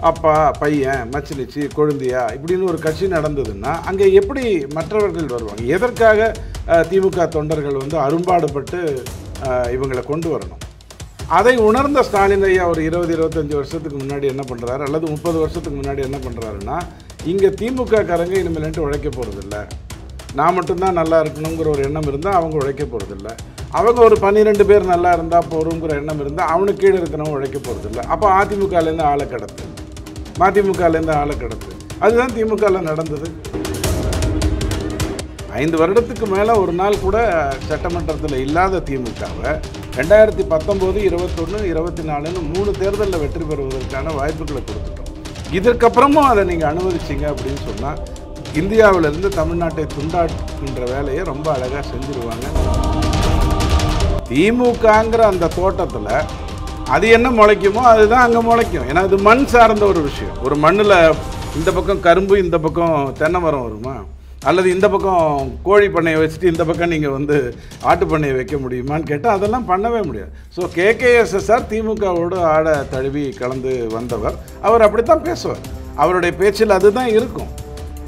அப்பா பையன் மச்சினிச்சி கொழுந்தியா இப்படின்னு ஒரு கட்சி நடந்ததுன்னா அங்கே எப்படி மற்றவர்கள் வருவாங்க? எதற்காக திமுக தொண்டர்கள் வந்து அரும்பாடுபட்டு இவங்களை கொண்டு வரணும்? அதை உணர்ந்த ஸ்டாலின் ஐயா ஒரு 20-25 வருஷத்துக்கு முன்னாடி என்ன பண்ணுறாரு, அல்லது 30 வருஷத்துக்கு முன்னாடி என்ன பண்ணுறாருன்னா, இங்கே திமுக காரங்க இனிமேல்ட்டு உழைக்க போகிறதில்ல, நான் மட்டும்தான் நல்லா இருக்கணுங்கிற ஒரு எண்ணம் இருந்தால் அவங்க உழைக்க போகிறதில்ல, அவங்க ஒரு 12 பேர் நல்லா இருந்தால் போகிறோங்கிற எண்ணம் இருந்தால் அவனுக்கு கீழே இருக்கிறவங்க உழைக்க போகிறதில்ல. அப்போ அதிமுகலேருந்து ஆளை கடத்து, மதிமுகலேருந்து ஆளை கடத்து. அதுதான் திமுகவில் நடந்தது. 5 வருடத்துக்கு மேலே ஒரு நாள் கூட சட்டமன்றத்தில் இல்லாத திமுகவை 2019, 21, 24ன்னு 3 தேர்தலில் வெற்றி பெறுவதற்கான வாய்ப்புகளை கொடுத்துட்டோம். இதற்கப்புறமும் அதை நீங்கள் அனுமதிச்சிங்க அப்படின்னு சொன்னால் இந்தியாவிலிருந்து தமிழ்நாட்டை துண்டாக்குகின்ற வேலையை ரொம்ப அழகாக செஞ்சுருவாங்க. திமுகங்கிற அந்த தோட்டத்தில் அது என்ன முளைக்குமோ அதுதான் அங்கே முளைக்கும். ஏன்னா அது மண் சார்ந்த ஒரு விஷயம். ஒரு மண்ணில் இந்த பக்கம் கரும்பு, இந்த பக்கம் தென்னை மரம் வருமா? அல்லது இந்த பக்கம் கோழி பண்ணையை வச்சுட்டு இந்த பக்கம் நீங்கள் வந்து ஆட்டு பண்ணையை வைக்க முடியுமான்னு கேட்டால் அதெல்லாம் பண்ணவே முடியாது. ஸோ கேகேஎஸ்எஸ்ஆர் திமுகவோடு ஆட தழுவி கலந்து வந்தவர். அவர் அப்படித்தான் பேசுவார். அவருடைய பேச்சில் அதுதான் இருக்கும்.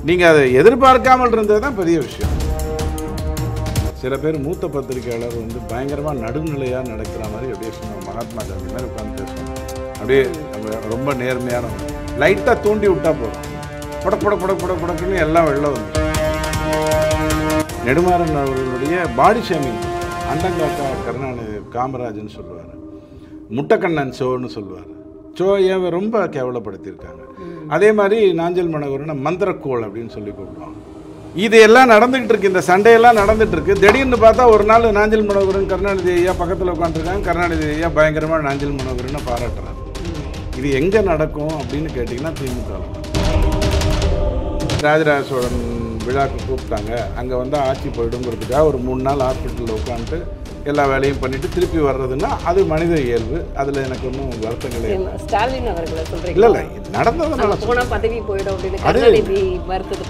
நீங்கள் அதை எதிர்பார்க்காமல் இருந்தது தான் பெரிய விஷயம். சில பேர் மூத்த பத்திரிகையாளர் வந்து பயங்கரமாக நடுநிலையாக நடக்கிற மாதிரி அப்படியே சொன்னாங்க. மகாத்மா காந்தி மாதிரி உட்காந்து பேசுவாங்க. அப்படியே ரொம்ப நேர்மையான லைட்டாக தூண்டி விட்டால் போதும், புடக்குன்னு எல்லாம் வெளில வந்து. நெடுமாறன் அவர்களுடைய பாடி ஷேமிங், அண்டங்காக்கா கருணாநிதி காமராஜன்னு சொல்லுவார், முட்டைக்கண்ணன் சோன்னு சொல்லுவார். சோயை ரொம்ப கேவலப்படுத்தியிருக்காங்க. அதே மாதிரி நாஞ்சல் மனோகரனை மந்திரக்கோள் அப்படின்னு சொல்லி கூப்பிடுவாங்க. இது எல்லாம் நடந்துகிட்டு இருக்கு, இந்த சண்டையெல்லாம் நடந்துட்டு இருக்கு. திடீர்னு பார்த்தா ஒரு நாள் நாஞ்சல் மனோகரன் கருணாநிதி ஐயா பக்கத்தில் உட்காந்துருக்காங்க. கருணாநிதி ஐயா பயங்கரமாக நாஞ்சல் மனோகரனை பாராட்டுறாரு. இது எங்கே நடக்கும் அப்படின்னு கேட்டிங்கன்னா திமுக. ராஜராஜ சோழன் விழாக்கு கூப்பிட்டாங்க. அங்கே வந்து ஆட்சி போயிடுங்கிறதுக்காக ஒரு 3 நாள் ஹாஸ்பிட்டலில் உட்காந்துட்டு எல்லா வேலையும் பண்ணிட்டு திருப்பி வர்றதுன்னா அது மனித இயல்பு. அதில் எனக்கு ஒன்றும் வருத்தங்களே இல்லை. ஸ்டாலின் அவர்களை சொல்கிறீங்க? இல்லை நடந்ததுனால போனால் பதவி போயிடும் அப்படின்னு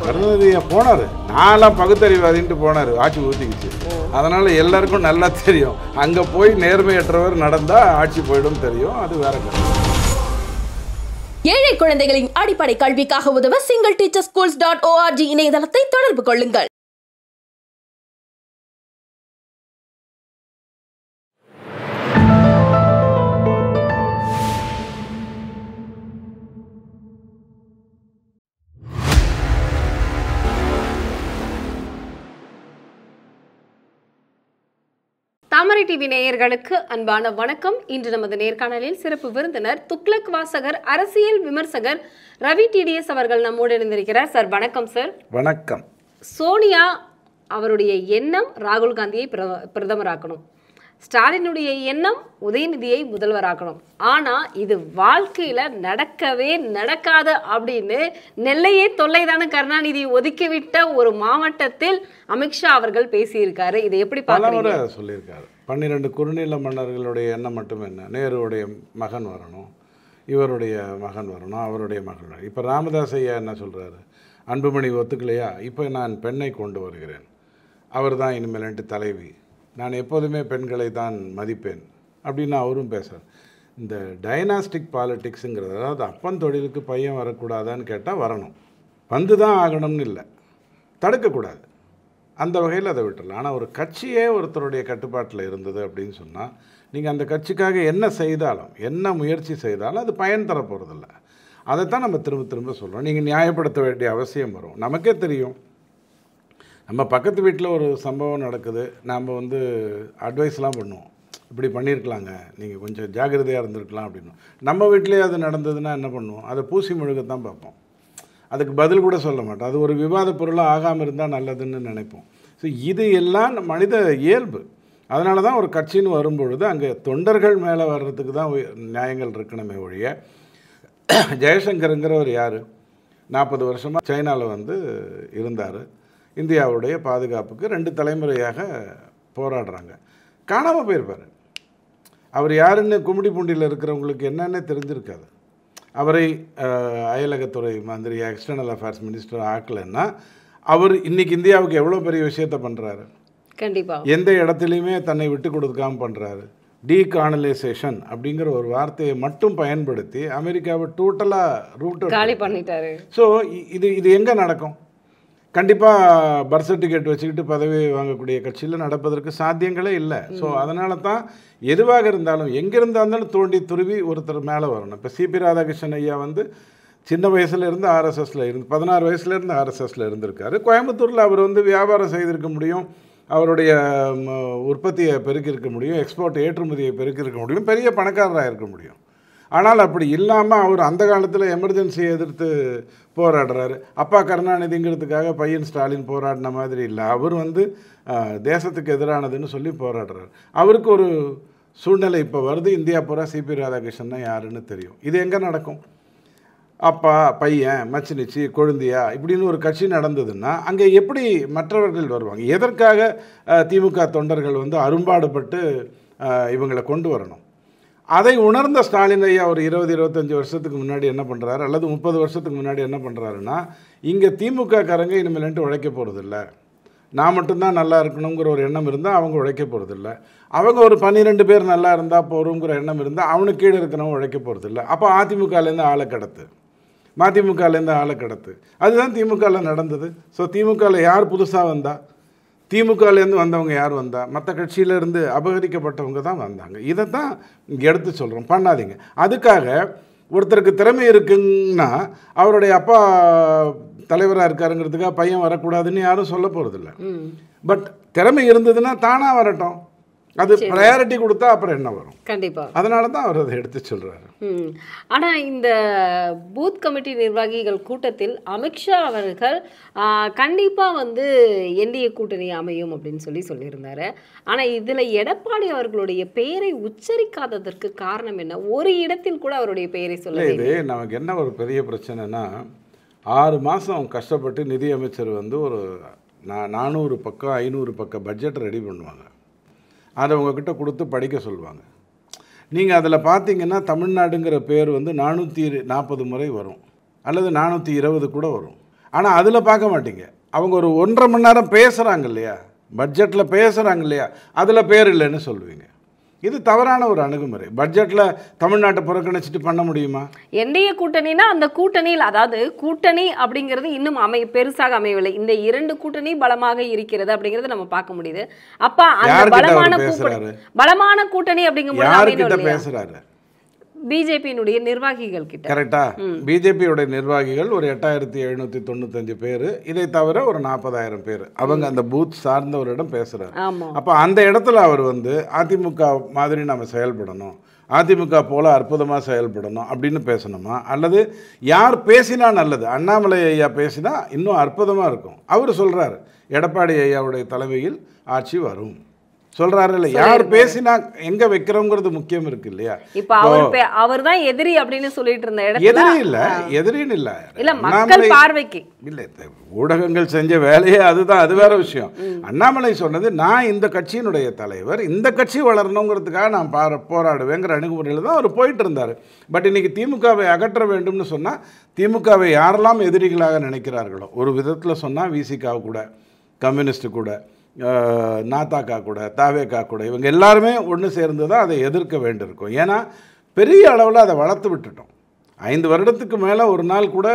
கருணாநிதியை போனார். நான்லாம் பகுத்தறிவாதின்ட்டு போனார், ஆட்சி ஊற்றிக்கிச்சு. அதனால் எல்லாருக்கும் நல்லா தெரியும், அங்கே போய் நேர்மையற்றவர் நடந்தால் ஆட்சி போயிடும் தெரியும். அது வேற கருத்து. ஏழை குழந்தைகளின் அடிப்படை கல்விக்காக உதவ singleteacherschools.org இணையதளத்தை தொடர்பு கொள்ளுங்கள். தாமரை டிவி நேயர்களுக்கு அன்பான வணக்கம். இன்று நமது நேர்காணலில் சிறப்பு விருந்தினர் துக்ளக் வாசகர், அரசியல் விமர்சகர் ரவி டிடிஎஸ் அவர்கள் நம்மோடு இருந்திருக்கிறார். சார் வணக்கம். சார் வணக்கம். சோனியா அவருடைய எண்ணம் ராகுல் காந்தியை பிரதமராக்கணும், ஸ்டாலினுடைய எண்ணம் உதயநிதியை முதல்வராக்கணும். ஆனால் இது வாழ்க்கையில் நடக்கவே நடக்காது அப்படின்னு நெல்லையே தொல்லைதான கருணாநிதி ஒதுக்கிவிட்ட ஒரு மாவட்டத்தில் அமித்ஷா அவர்கள் பேசியிருக்காரு. இதை எப்படி பார்க்குறீங்க? சொல்லியிருக்காரு. 12 குறுநில மன்னர்களுடைய எண்ணம் மட்டும் என்ன, நேருடைய மகன் வரணும், இவருடைய மகன் வரணும், அவருடைய மகன் வரணும். இப்போ ராமதாஸ் ஐயா என்ன சொல்கிறாரு, அன்புமணி ஒத்துக்கலையா, இப்போ நான் பெண்ணை கொண்டு வருகிறேன், அவர் தான் இனிமேல்ட்டு தலைவி, நான் எப்போதுமே பெண்களை தான் மதிப்பேன் அப்படின்னு அவரும் பேசுகிறார். இந்த டைனாஸ்டிக் பாலிட்டிக்ஸுங்கிறது, அதாவது அப்பன் தொழிலுக்கு பையன் வரக்கூடாதான்னு கேட்டால் வரணும், வந்து தான் ஆகணும்னு இல்லை, தடுக்கக்கூடாது. அந்த வகையில் அதை விட்டுடலாம். ஆனால் ஒரு கட்சியே ஒருத்தருடைய கட்டுப்பாட்டில் இருந்தது அப்படின்னு சொன்னால் நீங்கள் அந்த கட்சிக்காக என்ன செய்தாலும், என்ன முயற்சி செய்தாலும் அது பயன் தர போகிறதில்ல. அதைத்தான் நம்ம திரும்ப திரும்ப சொல்கிறோம். நீங்கள் நியாயப்படுத்த வேண்டிய அவசியம் வரும். நமக்கே தெரியும், நம்ம பக்கத்து வீட்டில் ஒரு சம்பவம் நடக்குது, நாம் வந்து அட்வைஸ்லாம் பண்ணுவோம், இப்படி பண்ணியிருக்கலாங்க, நீங்கள் கொஞ்சம் ஜாக்கிரதையாக இருந்திருக்கலாம் அப்படின்னு. நம்ம வீட்டிலே அது நடந்ததுன்னா என்ன பண்ணுவோம், அதை பூசி முழுகத்தான் பார்ப்போம், அதுக்கு பதில் கூட சொல்ல மாட்டோம். அது ஒரு விவாத பொருளாக ஆகாமல் இருந்தால் நல்லதுன்னு நினைப்போம். ஸோ இது எல்லாம் மனித இயல்பு. அதனால தான் ஒரு கட்சின்னு வரும்பொழுது அங்கே தொண்டர்கள் மேலே வர்றதுக்கு தான் நியாயங்கள் இருக்கணுமே ஒழிய. ஜெயசங்கருங்கிறவர் யார், 40 வருஷமாக சைனாவில் வந்து இருந்தார், இந்தியாவுடைய பாதுகாப்புக்கு 2 தலைமுறையாக போராடுறாங்க, காணாமல் போயிருப்பார். அவர் யாருன்னு கும்மிடிப்பூண்டியில் இருக்கிறவங்களுக்கு என்னென்ன தெரிஞ்சிருக்காது. அவரை அயலகத்துறை மந்திரி, எக்ஸ்டர்னல் அஃபேர்ஸ் மினிஸ்டர் ஆக்கலைன்னா அவர் இன்றைக்கி இந்தியாவுக்கு எவ்வளோ பெரிய விஷயத்தை பண்ணுறாரு. கண்டிப்பாக எந்த இடத்துலையுமே தன்னை விட்டு கொடுக்காமல் பண்ணுறாரு. டீகாலனைசேஷன் அப்படிங்கிற ஒரு வார்த்தையை மட்டும் பயன்படுத்தி அமெரிக்காவை டோட்டலாக காலி பண்ணிட்டாரு. ஸோ இது எங்கே நடக்கும்? கண்டிப்பாக பர்த் சர்டிஃபிகேட் வச்சுக்கிட்டு பதவி வாங்கக்கூடிய கட்சியில் நடப்பதற்கு சாத்தியங்களே இல்லை. ஸோ அதனால தான் எதுவாக இருந்தாலும் எங்கே இருந்தாலும் தோண்டி துருவி ஒருத்தர் மேலே வரணும். இப்போ சிபி ராதாகிருஷ்ணன் ஐயா வந்து சின்ன வயசுலேருந்து ஆர்எஸ்எஸில் இருந்து 16 வயசுலேருந்து ஆர்எஸ்எஸில் இருந்திருக்காரு. கோயம்புத்தூரில் அவர் வந்து வியாபாரம் செய்திருக்க முடியும், அவருடைய உற்பத்தியை பெருக்கியிருக்க முடியும், எக்ஸ்போர்ட் ஏற்றுமதியை பெருக்கியிருக்க முடியும், பெரிய பணக்காரராக இருக்க முடியும். ஆனால் அப்படி இல்லாமல் அவர் அந்த காலத்தில் எமர்ஜென்சியை எதிர்த்து போராடுறாரு. அப்பா கருணாநிதிங்கிறதுக்காக பையன் ஸ்டாலின் போராடின மாதிரி இல்லை, அவர் வந்து தேசத்துக்கு எதிரானதுன்னு சொல்லி போராடுறாரு. அவருக்கு ஒரு சூழ்நிலை இப்போ வருது, இந்தியா பூரா சிபி ராதாகிருஷ்ணன் யாருன்னு தெரியும். இது எங்கே நடக்கும்? அப்பா பையன் மச்சினிச்சி கொழுந்தியா இப்படின்னு ஒரு கட்சி நடந்ததுன்னா அங்கே எப்படி மற்றவர்கள் வருவாங்க? எதற்காக திமுக தொண்டர்கள் வந்து அரும்பாடுபட்டு இவங்களை கொண்டு வரணும்? அதை உணர்ந்த ஸ்டாலின் ஐயா ஒரு 20-25 வருஷத்துக்கு முன்னாடி என்ன பண்ணுறாரு, அல்லது 30 வருஷத்துக்கு முன்னாடி என்ன பண்ணுறாருன்னா, இங்கே திமுக காரங்க இனிமேல்ட்டு உழைக்க போகிறதில்ல, நான் மட்டும்தான் நல்லா இருக்கணுங்கிற ஒரு எண்ணம் இருந்தால் அவங்க உழைக்க போகிறதில்ல, அவங்க ஒரு 12 பேர் நல்லா இருந்தால் போகிறோங்கிற எண்ணம் இருந்தால் அவனுக்கு கீழே இருக்கிறவங்க உழைக்க போகிறதில்ல. அப்போ அதிமுகலேருந்து ஆளை கடத்து, மதிமுகலேருந்து ஆளை கடத்து, அதுதான் திமுகவில் நடந்தது. ஸோ திமுகவில் யார் புதுசாக வந்தா? திமுகலேருந்து வந்தவங்க யார் வந்தா? மற்ற கட்சியிலேருந்து அபகரிக்கப்பட்டவங்க தான் வந்தாங்க. இதை தான் இங்கே எடுத்து சொல்கிறோம், பண்ணாதீங்க. அதுக்காக ஒருத்தருக்கு திறமை இருக்குன்னா அவருடைய அப்பா தலைவராக இருக்காருங்கிறதுக்காக பையன் வரக்கூடாதுன்னு யாரும் சொல்ல போகிறதில்ல. பட் திறமை இருந்ததுன்னா தானாக வரட்டும், அது ப்ரையாரிட்டி கொடுத்தா அப்புறம் என்ன வரும்? கண்டிப்பாக. அதனால தான் அவர் அதை எடுத்து சொல்கிறாரு. ஆனால் இந்த பூத் கமிட்டி நிர்வாகிகள் கூட்டத்தில் அமித்ஷா அவர்கள் கண்டிப்பாக வந்து என்டிஏ கூட்டணி அமையும் அப்படின்னு சொல்லியிருந்தாரு. ஆனால் இதில் எடப்பாடி அவர்களுடைய பெயரை உச்சரிக்காததற்கு காரணம் என்ன? ஒரு இடத்தில் கூட அவருடைய பெயரை சொல்ல. இது நமக்கு என்ன ஒரு பெரிய பிரச்சனைனா, 6 மாதம் கஷ்டப்பட்டு நிதியமைச்சர் வந்து ஒரு 400 பக்கம் 500 பக்கம் பட்ஜெட் ரெடி பண்ணுவாங்க. அதை உங்ககிட்ட கொடுத்து படிக்க சொல்லுவாங்க. நீங்கள் அதில் பார்த்தீங்கன்னா தமிழ்நாடுங்கிற பேர் வந்து 440 முறை வரும், அல்லது 420 கூட வரும். ஆனால் அதில் பார்க்க மாட்டீங்க. அவங்க ஒரு 1.5 மணி நேரம் பேசுகிறாங்க இல்லையா, பட்ஜெட்டில் பேசுகிறாங்க இல்லையா, அதில் பேர் இல்லைன்னு சொல்லுவீங்க. இது தவறான ஒரு அணுகுமுறை. பட்ஜெட்டில் தமிழ்நாட்டை புறக்கணிச்சிட்டு பண்ண முடியுமா? என்டிஏ கூட்டணினா அந்த கூட்டணியில், அதாவது கூட்டணி அப்படிங்கிறது இன்னும் பெருசாக அமையவில்லை. இந்த 2 கூட்டணி பலமாக இருக்கிறது அப்படிங்கறத நம்ம பார்க்க முடியுது. அப்ப அந்த பலமான கூட்டணி அப்படிங்கும்போது பேசுறாரு பிஜேபியினுடைய நிர்வாகிகள் கிட்ட. கரெக்டா? பிஜேபியோட நிர்வாகிகள் ஒரு 8795 பேர், இதை தவிர ஒரு 40,000 பேர் அவங்க அந்த பூத் சார்ந்தவரிடம் பேசுறாரு. அப்ப அந்த இடத்துல அவர் வந்து அதிமுக மாதிரி நம்ம செயல்படணும், அதிமுக போல அற்புதமாக செயல்படணும் அப்படின்னு பேசணுமா, அல்லது யார் பேசினா நல்லது? அண்ணாமலை ஐயா பேசினா இன்னும் அற்புதமாக இருக்கும். அவர் சொல்றாரு எடப்பாடி ஐயாவுடைய தலைமையில் ஆட்சி வரும் சொல்றாரு இல்ல. யார் பேசினா எங்க வைக்கிறோங்கிறது முக்கியம் இருக்கு இல்லையா? இப்ப அவர் தான் எதிரி அப்படின்னு சொல்லிட்டு இருந்த இடத்துல எதிரின்னு இல்ல, மக்கள் பார்வைக்கு இல்ல, ஊடகங்கள் செஞ்ச வேலையே அதுதான். அது வேற விஷயம். அண்ணாமலை சொன்னது, நான் இந்த கட்சியினுடைய தலைவர், இந்த கட்சி வளரணுங்கிறதுக்காக நான் போராடுவேங்கிற அணுகுமுறையில் தான் அவர் போயிட்டு இருந்தார். பட் இன்னைக்கு திமுகவை அகற்ற வேண்டும்னு சொன்னால் திமுகவை யாரெல்லாம் எதிரிகளாக நினைக்கிறார்களோ, ஒரு விதத்தில் சொன்னால் விசிகா கூட, கம்யூனிஸ்ட் கூட, நாத்தாக்கா கூட, தாவேக்கா கூட, இவங்க எல்லாருமே ஒன்று சேர்ந்து தான் அதை எதிர்க்க வேண்டியிருக்கும். ஏன்னா பெரிய அளவில் அதை வளர்த்து விட்டுட்டோம். 5 வருடத்துக்கு மேலே ஒரு நாள் கூட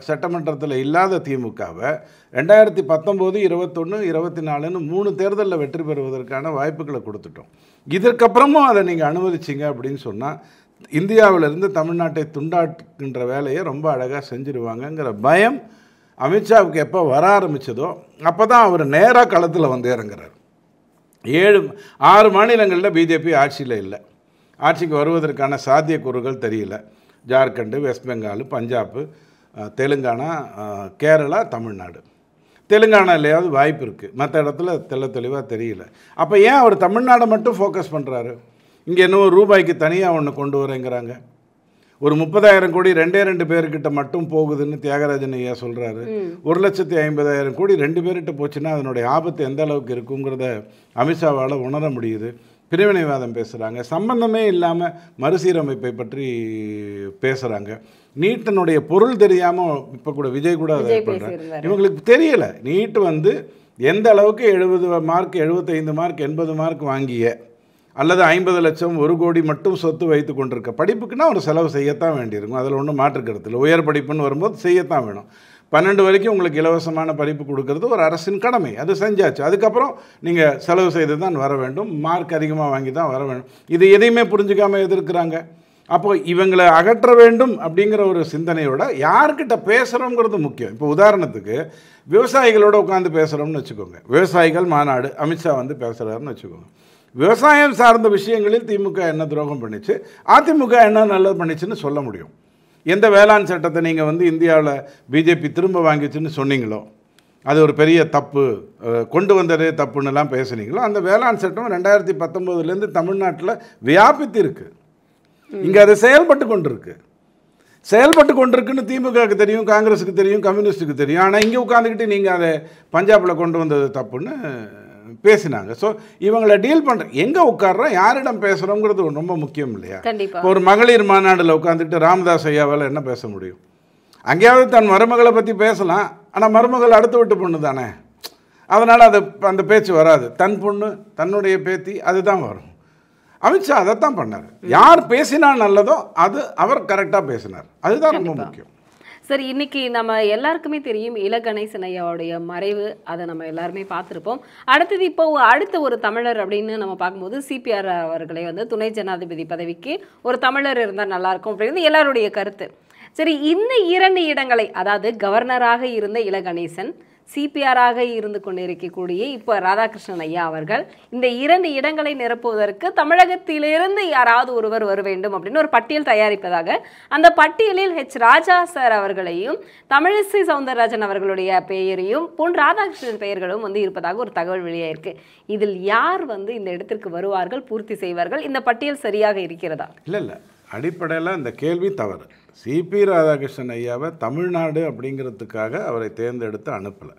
சட்டமன்றத்தில் இல்லாத திமுகவை 2019, 21, 24ன்னு 3 தேர்தலில் வெற்றி பெறுவதற்கான வாய்ப்புகளை கொடுத்துட்டோம். இதற்கப்புறமும் அதை நீங்கள் அனுமதிச்சிங்க அப்படின்னு சொன்னால் இந்தியாவிலிருந்து தமிழ்நாட்டை துண்டாக்குகின்ற வேலையை ரொம்ப அழகாக செஞ்சுருவாங்கங்கிற பயம் அமித்ஷாவுக்கு எப்போ வர ஆரம்பித்ததோ அப்போ தான் அவர் நேராக களத்தில் வந்து இறங்குறார். 6 மாநிலங்களில் பிஜேபி ஆட்சியில் இல்லை, ஆட்சிக்கு வருவதற்கான சாத்தியக்கூறுகள் தெரியல. ஜார்க்கண்டு, வெஸ்ட் பெங்கால், பஞ்சாப், தெலுங்கானா, கேரளா, தமிழ்நாடு. தெலுங்கானாலையாவது வாய்ப்பு இருக்குது, மற்ற இடத்துல தெளிவாக தெரியல. அப்போ ஏன் அவர் தமிழ்நாடை மட்டும் ஃபோக்கஸ் பண்ணுறாரு? இங்கே இன்னும் ரூபாய்க்கு தனியாக ஒன்று கொண்டு வரேங்கிறாங்க. ஒரு 30,000 கோடி 2 பேர்கிட்ட மட்டும் போகுதுன்னு தியாகராஜன் ஐயா சொல்கிறாரு. 1,50,000 கோடி 2 பேர்கிட்ட போச்சுன்னா அதனுடைய ஆபத்து எந்த அளவுக்கு இருக்குங்கிறத அமித்ஷாவால் உணர முடியுது. பிரிவினைவாதம் பேசுகிறாங்க, சம்பந்தமே இல்லாமல் மறுசீரமைப்பை பற்றி பேசுகிறாங்க. நீட்டினுடைய பொருள் தெரியாமல் இப்போ கூட விஜய் கூட அதை பண்ணுறாங்க. இவங்களுக்கு தெரியலை நீட்டு வந்து எந்த அளவுக்கு 70 மார்க் 75 மார்க் 80 மார்க் வாங்கிய அல்லது 50 லட்சம் 1 கோடி மட்டும் சொத்து வைத்து கொண்டிருக்க படிப்புக்குன்னா ஒரு செலவு செய்யத்தான் வேண்டியிருக்கும். அதில் ஒன்றும் மாற்றுக்கிறது இல்லை. உயர் படிப்புன்னு வரும்போது செய்யத்தான் வேணும். 12 வரைக்கும் உங்களுக்கு இலவசமான படிப்பு கொடுக்கறது ஒரு அரசின் கடமை. அது செஞ்சாச்சு. அதுக்கப்புறம் நீங்கள் செலவு செய்து தான் வர வேண்டும். மார்க் அதிகமாக வாங்கி தான் வர வேண்டும். இது எதையுமே புரிஞ்சுக்காமல் எதிர்க்கிறாங்க. அப்போது இவங்களை அகற்ற வேண்டும் அப்படிங்கிற ஒரு சிந்தனையோட யார்கிட்ட பேசுகிறோங்கிறது முக்கியம். இப்போ உதாரணத்துக்கு விவசாயிகளோட உட்காந்து பேசுகிறோம்னு வச்சுக்கோங்க. விவசாயிகள் மாநாடு அமித்ஷா வந்து பேசுகிறாருன்னு வச்சுக்கோங்க. விவசாயம் சார்ந்த விஷயங்களில் திமுக என்ன துரோகம் பண்ணிச்சு, அதிமுக என்ன நல்லது பண்ணிச்சுன்னு சொல்ல முடியும். எந்த வேளாண் சட்டத்தை நீங்கள் வந்து இந்தியாவில் பிஜேபி திரும்ப வாங்கிச்சுன்னு சொன்னீங்களோ, அது ஒரு பெரிய தப்பு, கொண்டு வந்ததே தப்புன்னுலாம் பேசுனீங்களோ, அந்த வேளாண் சட்டம் 2019 தமிழ்நாட்டில் வியாபித்து இருக்கு. இங்கே அது செயல்பட்டு கொண்டிருக்குன்னு திமுகவுக்கு தெரியும், காங்கிரஸுக்கு தெரியும், கம்யூனிஸ்ட்டுக்கு தெரியும். ஆனால் இங்கே உட்காந்துக்கிட்டு நீங்கள் அதை பஞ்சாபில் கொண்டு வந்தது தப்புன்னு பேசினாங்க. ஸோ இவங்களை டீல் பண்ணுற எங்கே உட்கார்றோம், யாரிடம் பேசுகிறோங்கிறது ரொம்ப முக்கியம் இல்லையா? இப்போ ஒரு மகளிர் மாநாட்டில் உட்காந்துக்கிட்டு ராமதாஸ் ஐயாவால் என்ன பேச முடியும்? அங்கேயாவது தன் மருமகளை பற்றி பேசலாம். ஆனால் மருமகள் அடுத்து விட்டு பொண்ணு தானே, அதனால் அந்த பேச்சு வராது. தன் பொண்ணு, தன்னுடைய பேத்தி, அதுதான் வரும். அமித்ஷா அதைத்தான் பண்ணார். யார் பேசினா நல்லதோ அது அவர் கரெக்டாக பேசினார். அதுதான் ரொம்ப முக்கியம். சரி, இன்னைக்கு நம்ம எல்லாருக்குமே தெரியும் இல கணேசன் ஐயாவுடைய மறைவு. அதை நம்ம எல்லாருமே பார்த்துருப்போம். அடுத்தது இப்போ அடுத்த ஒரு தமிழர் அப்படின்னு நம்ம பார்க்கும்போது சிபிஆர் அவர்களை வந்து துணை ஜனாதிபதி பதவிக்கு ஒரு தமிழர் இருந்தால் நல்லாயிருக்கும் அப்படிங்கிறது எல்லாருடைய கருத்து. சரி, இந்த 2 இடங்களை, அதாவது கவர்னராக இருந்த இல கணேசன், சிபிஆராக இருந்து கொண்டிருக்கக்கூடிய இப்போ ராதாகிருஷ்ணன் ஐயா அவர்கள், இந்த 2 இடங்களை நிரப்புவதற்கு தமிழகத்திலிருந்து யாராவது ஒருவர் வர வேண்டும் அப்படின்னு ஒரு பட்டியல் தயாரிப்பதாக, அந்த பட்டியலில் ராஜா சார் அவர்களையும் தமிழிசை சவுந்தரராஜன் அவர்களுடைய பெயரையும் பொன் ராதாகிருஷ்ணன் பெயர்களும் வந்து இருப்பதாக ஒரு தகவல் வெளியாயிருக்கு. இதில் யார் வந்து இந்த இடத்திற்கு வருவார்கள், பூர்த்தி செய்வார்கள்? இந்த பட்டியல் சரியாக இருக்கிறதா? இல்லை, அடிப்படையில் இந்த கேள்வி தவறு. சிபி ராதாகிருஷ்ணன் ஐயாவை தமிழ்நாடு அப்படிங்கிறதுக்காக அவரை தேர்ந்தெடுத்து அனுப்பலை.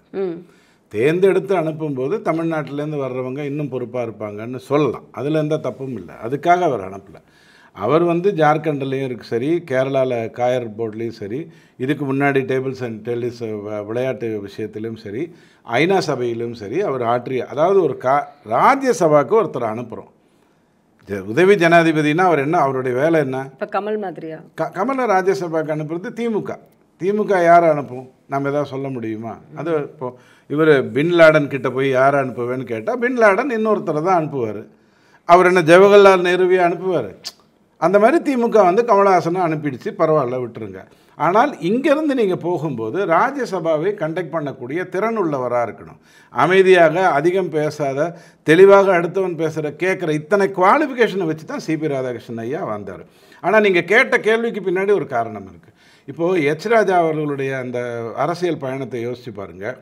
தேர்ந்தெடுத்து அனுப்பும்போது தமிழ்நாட்டிலேருந்து வர்றவங்க இன்னும் பொறுப்பாக இருப்பாங்கன்னு சொல்லலாம். அதில் எந்த தப்பும் இல்லை. அதுக்காக அவர் அனுப்பலை. அவர் வந்து ஜார்க்கண்ட்லேயும் இருக்கு சரி, கேரளாவில் காயர் போர்ட்லேயும் சரி, இதுக்கு முன்னாடி டேபிள்ஸ் அண்ட் டென்னிஸ் விளையாட்டு விஷயத்திலும் சரி, ஐநா சபையிலும் சரி அவர் அதாவது ஒரு ராஜ்யசபாவுக்கு ஒருத்தர் அனுப்புகிறோம். உதவி ஜனாதிபதினா அவர் என்ன, அவருடைய வேலை என்ன? இப்போ கமல் மாதிரியா? கமலை ராஜ்யசபாவுக்கு அனுப்புறது திமுக யாரை அனுப்பும்? நம்ம எதாவது சொல்ல முடியுமா? அது இப்போது இவர் பின்லாடன் கிட்ட போய் யாரை அனுப்புவேன்னு கேட்டால் பின்லாடன் இன்னொருத்தரை தான் அனுப்புவார். அவர் என்ன ஜவஹர்லால் நேருவையை அனுப்புவார்? அந்த மாதிரி திமுக வந்து கமலஹாசனை அனுப்பிடுச்சு, பரவாயில்ல விட்டுருங்க. ஆனால் இங்கேருந்து நீங்கள் போகும்போது ராஜ்யசபாவை கண்டக்ட் பண்ணக்கூடிய திறன் உள்ளவராக இருக்கணும். அமைதியாக, அதிகம் பேசாத, தெளிவாக அடுத்தவன் கேட்குற இத்தனை குவாலிஃபிகேஷனை வச்சு தான் சிபி ராதாகிருஷ்ணன் ஐயா வந்தார். ஆனால் நீங்கள் கேட்ட கேள்விக்கு பின்னாடி ஒரு காரணம் இருக்குது. இப்போது ராஜா அவர்களுடைய அந்த அரசியல் பயணத்தை யோசித்து பாருங்கள்.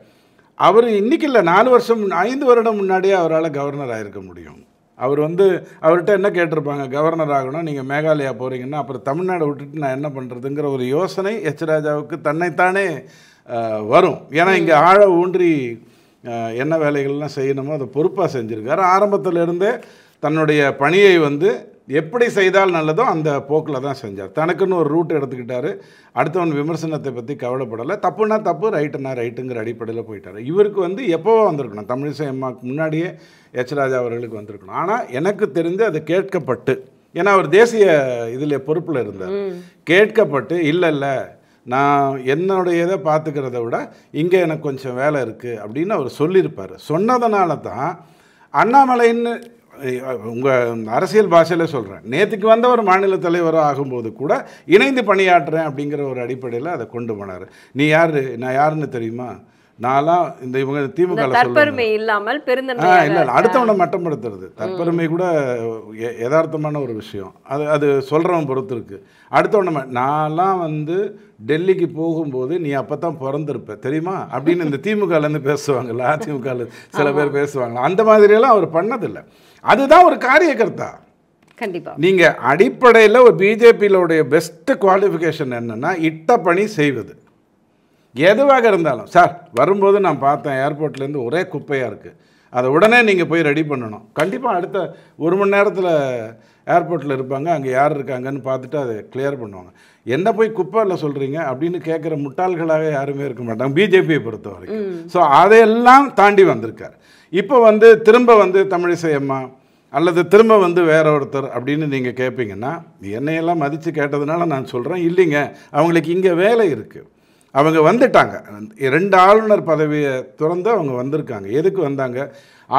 அவர் இன்றைக்கி இல்லை, 5 வருடம் முன்னாடியே அவரால் கவர்னர் ஆகிருக்க முடியும். அவர் வந்து அவர்கிட்ட என்ன கேட்டிருப்பாங்க, கவர்னர் ஆகணும், நீங்கள் மேகாலயா போகிறீங்கன்னா அப்புறம் தமிழ்நாடு விட்டுட்டு நான் என்ன பண்ணுறதுங்கிற ஒரு யோசனை ராஜாவுக்கு தன்னைத்தானே வரும். ஏன்னா இங்கே ஆழ ஊன்றி என்ன வேலைகள்லாம் செய்யணுமோ அதை பொறுப்பாக செஞ்சுருக்காரு. ஆரம்பத்தில் இருந்தே தன்னுடைய பணியை வந்து எப்படி செய்தால் நல்லதோ அந்த போக்கில் தான் செஞ்சார். தனக்குன்னு ஒரு ரூட் எடுத்துக்கிட்டாரு. அடுத்தவன் விமர்சனத்தை பற்றி கவலைப்படலை. தப்புனா தப்பு, ரைட்டுனா ரைட்டுங்கிற அடிப்படையில் போயிட்டார். இவருக்கு வந்து எப்போவோ வந்திருக்கணும், தமிழிசை அம்மாவுக்கு முன்னாடியே ராஜா அவர்களுக்கு வந்திருக்கணும். ஆனால் எனக்கு தெரிந்து அது கேட்கப்பட்டு, ஏன்னா அவர் தேசிய இதில் பொறுப்பில் இருந்தார், கேட்கப்பட்டு இல்லை நான் என்னுடைய இதை பார்த்துக்கிறத விட இங்கே எனக்கு கொஞ்சம் வேலை இருக்குது அப்படின்னு அவர் சொல்லியிருப்பார். சொன்னதுனால தான் அண்ணாமலைன்னு உங்கள் அரசியல் பாஷையில் சொல்கிறேன், நேற்றுக்கு வந்த ஒரு மாநில தலைவராக ஆகும்போது கூட இணைந்து பணியாற்றுறேன் அப்படிங்கிற ஒரு அடிப்படையில் அதை கொண்டு போனார். நீ யார், நான் யாருன்னு தெரியுமா, நான்லாம் இந்த இவங்க திமுக தற்பெருமை இல்லாமல் இல்லை அடுத்தவனை மட்டப்படுத்துறது தற்பெருமை கூட யதார்த்தமான ஒரு விஷயம். அது சொல்கிறவன் பொறுத்து இருக்குது. அடுத்தவனை நான்லாம் வந்து டெல்லிக்கு போகும்போது நீ அப்போ தான் பிறந்திருப்ப தெரியுமா அப்படின்னு இந்த திமுகலேருந்து பேசுவாங்கள்ல, அதிமுகவில் சில பேர் பேசுவாங்களா, அந்த மாதிரியெல்லாம் அவர் பண்ணதில்லை. அதுதான் ஒரு காரியகர்த்தா. கண்டிப்பாக நீங்கள் அடிப்படையில் ஒரு பிஜேபியிலுடைய பெஸ்ட்டு குவாலிஃபிகேஷன் என்னென்னா இட்ட பணி செய்வது. எதுவாக இருந்தாலும், சார் வரும்போது நான் பார்த்தேன் ஏர்போர்ட்லேருந்து ஒரே குப்பையாக இருக்குது, அதை உடனே நீங்கள் போய் ரெடி பண்ணணும். கண்டிப்பாக அடுத்த 1 மணி நேரத்தில் ஏர்போர்ட்டில் இருப்பாங்க, அங்கே யார் இருக்காங்கன்னு பார்த்துட்டு அதை கிளியர் பண்ணுவாங்க. என்ன போய் குப்பையில் சொல்கிறீங்க அப்படின்னு கேட்குற முட்டாள்களாக யாருமே இருக்க மாட்டாங்க பிஜேபியை பொறுத்த வரைக்கும். ஸோ அதையெல்லாம் தாண்டி வந்திருக்கார். இப்போ வந்து திரும்ப வந்து தமிழிசை அம்மா அல்லது திரும்ப வந்து வேற ஒருத்தர் அப்படின்னு நீங்கள் கேட்பீங்கன்னா, என்னையெல்லாம் மதித்து கேட்டதுனால நான் சொல்கிறேன், இல்லைங்க, அவங்களுக்கு இங்கே வேலை இருக்குது. அவங்க வந்துட்டாங்க. 2 ஆளுநர் பதவியை துறந்து அவங்க வந்திருக்காங்க. எதுக்கு வந்தாங்க?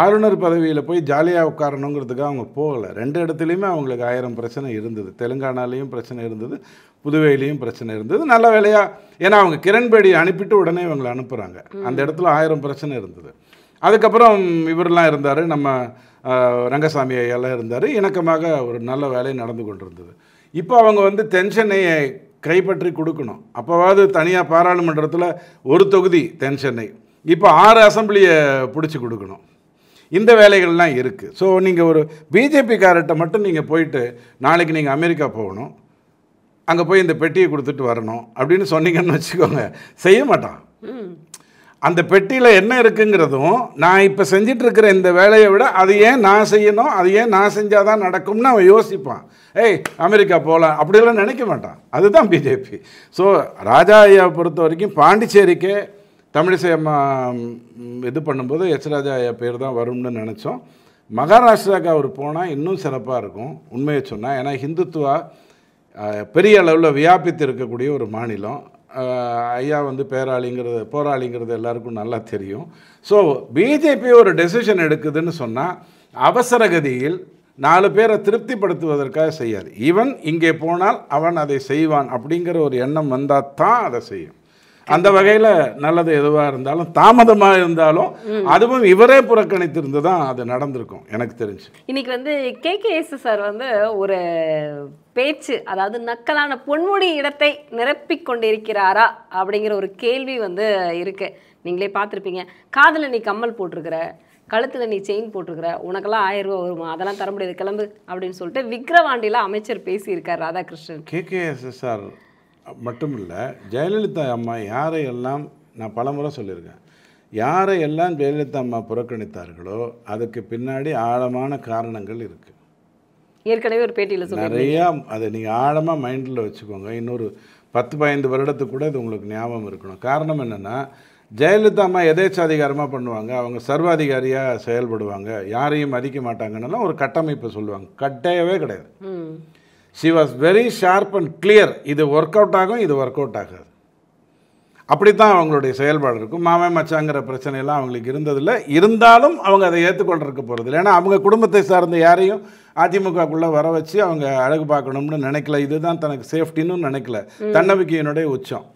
ஆளுநர் பதவியில் போய் ஜாலியாக உட்காரணுங்கிறதுக்காக அவங்க போகலை. 2 இடத்துலையுமே அவங்களுக்கு 1000 பிரச்சனை இருந்தது. தெலுங்கானாலேயும் பிரச்சனை இருந்தது, புதுவையிலையும் பிரச்சனை இருந்தது. நல்ல வேலையாக, ஏன்னா அவங்க கிரண்பேடி அனுப்பிட்டு உடனே இவங்களை அனுப்புகிறாங்க. அந்த இடத்துல 1000 பிரச்சனை இருந்தது. அதுக்கப்புறம் இவரெல்லாம் இருந்தார், நம்ம ரங்கசாமி ஐயாலாம் இருந்தார். இணக்கமாக ஒரு நல்ல வேலை நடந்து கொண்டிருந்தது. இப்போ அவங்க வந்து தென் சென்னையை கைப்பற்றி கொடுக்கணும். அப்போவாது தனியாக பாராளுமன்றத்தில் ஒரு தொகுதி தென் சென்னை, இப்போ 6 அசம்பிளியை பிடிச்சி கொடுக்கணும். இந்த வேலைகள்லாம் இருக்குது. ஸோ நீங்கள் ஒரு பிஜேபிக்காரர்கிட்ட மட்டும் நீங்கள் போயிட்டு நாளைக்கு நீங்கள் அமெரிக்கா போகணும், அங்கே போய் இந்த பெட்டியை கொடுத்துட்டு வரணும் அப்படின்னு சொன்னீங்கன்னு வச்சுக்கோங்க, செய்ய மாட்டான். அந்த பெட்டியில் என்ன இருக்குங்கிறதும், நான் இப்போ செஞ்சிட்ருக்கிற இந்த வேலையை விட அது ஏன் நான் செய்யணும், அது ஏன் நான் செஞ்சால் தான் நடக்கும்னு அவன் யோசிப்பான். ஏய் அமெரிக்கா போகலாம் அப்படியெல்லாம் நினைக்க மாட்டான். அதுதான் பிஜேபி. ஸோ ராஜா ஐயாவை பொறுத்த வரைக்கும் பாண்டிச்சேரிக்கே தமிழிசை அம்மா இது பண்ணும்போது ராஜா ஐயா பேர் தான் வரும்னு நினச்சோம். மகாராஷ்டிராவுக்கு அவர் போனால் இன்னும் சிறப்பாக இருக்கும் உண்மையை சொன்னால். ஏன்னா ஹிந்துத்துவா பெரிய அளவில் வியாபித்து இருக்கக்கூடிய ஒரு மாநிலம். ஐயா வந்து போராளிங்கிறது எல்லாருக்கும் நல்லா தெரியும். ஸோ பிஜேபி ஒரு டெசிஷன் எடுக்குதுன்னு சொன்னால் அவசரகதியில் 4 பேரை திருப்திப்படுத்துவதற்காக செய்யாது. ஈவன் இங்கே போனால் அவன் அதை செய்வான் அப்படிங்கிற ஒரு எண்ணம் வந்தால் தான் அதை செய்யும். அந்த வகையில் நல்லது எதுவாக இருந்தாலும் தாமதமாக இருந்தாலும் அதுவும் இவரே புறக்கணித்திருந்து தான் அது நடந்திருக்கும் எனக்கு தெரிஞ்சு. இன்னைக்கு வந்து கேகேஎஸ் சார் வந்து ஒரு பேச்சு, அதாவது நக்கலான பொன்முடி இடத்தை நிரப்பிக் கொண்டிருக்கிறாரா அப்படிங்கிற ஒரு கேள்வி வந்து இருக்கு. நீங்களே பார்த்துருப்பீங்க. காதில் நீ கம்மல் போட்டிருக்கிற, கழுத்தில் நீ செயின் போட்டிருக்கிற, உனக்கெல்லாம் 1000 ரூபா வருமா, அதெல்லாம் தர முடியாது, கிளம்பு அப்படின்னு சொல்லிட்டு விக்கிரவாண்டியில் அமைச்சர் பேசியிருக்கார் ராதாகிருஷ்ணன். கேகேஎஸ்எஸ்ஆர் மட்டும் இல்லை, ஜெயலலிதா அம்மா யாரையெல்லாம், நான் பலமுறை சொல்லியிருக்கேன், யாரையெல்லாம் ஜெயலலிதா அம்மா புறக்கணித்தார்களோ அதுக்கு பின்னாடி ஆழமான காரணங்கள் இருக்குது. ஏற்கனவே ஒரு பேட்டியில் நிறையா அதை நீங்கள் ஆழமாக மைண்டில் வச்சுக்கோங்க. இன்னொரு 10-15 வருடத்துக்கு கூட இது உங்களுக்கு ஞாபகம் இருக்கணும். காரணம் என்னென்னா, ஜெயலலிதா அம்மா எதேச்சாதிகாரமாக பண்ணுவாங்க, அவங்க சர்வாதிகாரியாக செயல்படுவாங்க, யாரையும் மதிக்க மாட்டாங்கன்னெல்லாம் ஒரு கட்டமைப்பு சொல்லுவாங்க. கட்டையவே கிடையாது. She was very sharp and clear. இது ஒர்க் அவுட் ஆகும், இது ஒர்க் அவுட் ஆகாது. அப்படித்தான் அவங்களுடைய செயல்பாடு இருக்கும். மாமன் மச்சாங்கிற பிரச்சனையெல்லாம் அவங்களுக்கு இருந்ததில்லை. இருந்தாலும் அவங்க அதை ஏற்றுக்கொண்டிருக்க போகிறதில்ல. ஏன்னா அவங்க குடும்பத்தை சார்ந்த யாரையும் அதிமுகக்குள்ளே வர வச்சு அவங்க அழகு பார்க்கணும்னு நினைக்கல. இதுதான் தனக்கு சேஃப்டின்னு நினைக்கல. தன்னம்பிக்கையினுடைய உச்சம்.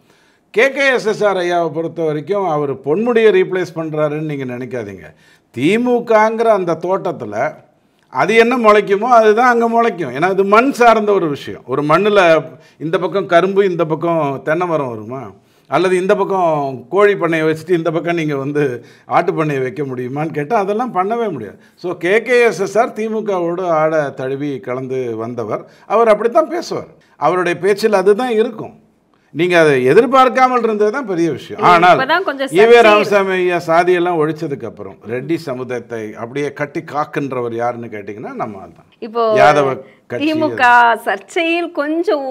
கேகேஎஸ்எஸ்ஆர் ஐயாவை பொறுத்த வரைக்கும் அவர் பொன்முடியை ரீப்ளேஸ் பண்ணுறாருன்னு நீங்கள் நினைக்காதீங்க. திமுகங்கிற அந்த தோட்டத்தில் அது என்ன முளைக்குமோ அதுதான் அங்கே முளைக்கும். ஏன்னா அது மண் சார்ந்த ஒரு விஷயம். ஒரு மண்ணில் இந்த பக்கம் கரும்பு, இந்த பக்கம் தென்னை மரம் வருமா? அல்லது இந்த பக்கம் கோழி பண்ணையை வச்சுட்டு இந்த பக்கம் நீங்கள் வந்து ஆட்டு பண்ணையை வைக்க முடியுமான்னு கேட்டால் அதெல்லாம் பண்ணவே முடியாது. ஸோ கேகேஎஸ்எஸ்ஆர் திமுகவோடு ஆட தழுவி கலந்து வந்தவர். அவர் அப்படி தான் பேசுவார். அவருடைய பேச்சில் அதுதான் இருக்கும். நீங்கள் அதை எதிர்பார்க்காமல் இருந்தது தான் பெரிய விஷயம். ஆனால் ஈவே ராமசாமி ஐயா சாதியெல்லாம் ஒழிச்சதுக்கு அப்புறம் ரெட்டி சமுதாயத்தை அப்படியே கட்டி காக்கின்றவர் யாருன்னு கேட்டிங்கன்னா நம்ம தான். இப்போ யாதவ திமுக சர்ச்சையில் கொஞ்சம்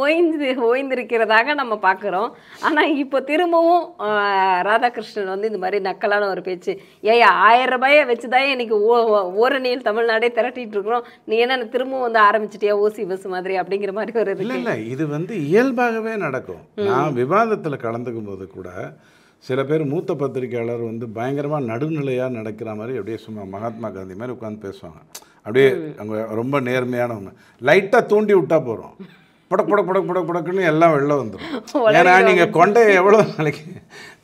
ஓய்ந்திருக்கிறதாக நம்ம பார்க்குறோம். ஆனால் இப்போ திரும்பவும் ராதாகிருஷ்ணன் வந்து இந்த மாதிரி நக்கலான ஒரு பேச்சு, ஏயா 1000 ரூபாயை வச்சுதான் இன்னைக்கு ஓரணியில் தமிழ்நாடே திரட்டிட்டு இருக்கிறோம், நீ என்ன திரும்பவும் வந்து ஆரம்பிச்சிட்டியா ஓசி பஸ் மாதிரி அப்படிங்கிற மாதிரி ஒரு இல்லை இல்லை, இது வந்து இயல்பாகவே நடக்கும். நான் விவாதத்தில் கலந்துக்கும் போது கூட சில பேர் மூத்த பத்திரிகையாளர் வந்து பயங்கரமாக நடுநிலையாக நடக்கிற மாதிரி அப்படியே சும்மா மகாத்மா காந்தி மாதிரி உட்காந்து பேசுவாங்க. அப்படியே அவங்க ரொம்ப நேர்மையானவங்க. லைட்டாக தூண்டி விட்டா போகிறோம், புடக்குன்னு எல்லாம் வெளில வந்துடும். ஏன்னா நீங்கள் கொண்டையை எவ்வளோ நாளைக்கு